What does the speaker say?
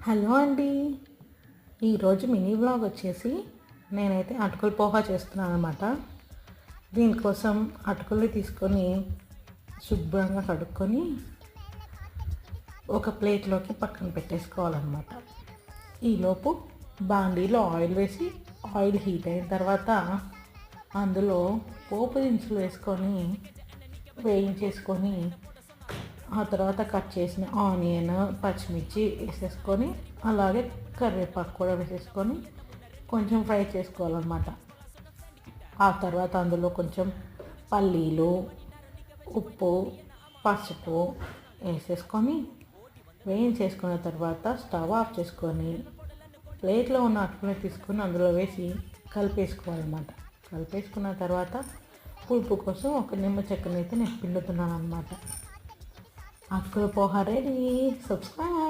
Hello అండి. ఈరోజు mini vlog వచ్చేసి నేనైతే అటుకుల పోహా చేస్తున్నాను అనమాట. దీనికోసం అటుకుల్ని తీసుకొని శుభ్రంగా కడుక్కొని ఒక ప్లేట్లోకి పక్కన పెట్టేసుకోవాలన్నమాట. ఈలోపు బాండీలో ఆయిల్ వేసి ఆయిల్ హీట్ అయిన తర్వాత అందులో పోపు దినుసులు వేసుకొని వేయించేసుకొని ఆ తర్వాత కట్ చేసిన ఆనియన్, పచ్చిమిర్చి వేసేసుకొని అలాగే కరివేపాకు కూడా వేసేసుకొని కొంచెం ఫ్రై చేసుకోవాలన్నమాట. ఆ తర్వాత అందులో కొంచెం పల్లీలు, ఉప్పు, పసుపు వేసేసుకొని వేయించేసుకున్న తర్వాత స్టవ్ ఆఫ్ చేసుకొని ప్లేట్లో ఉన్న అటుకుని తీసుకొని అందులో వేసి కలిపేసుకోవాలన్నమాట. కలిపేసుకున్న తర్వాత పులుపు కోసం ఒక నిమ్మ చెక్కనైతే నేను పిండుతున్నాను అనమాట. అటుకుల పోహా రెడీ. సబ్స్క్రైబ్.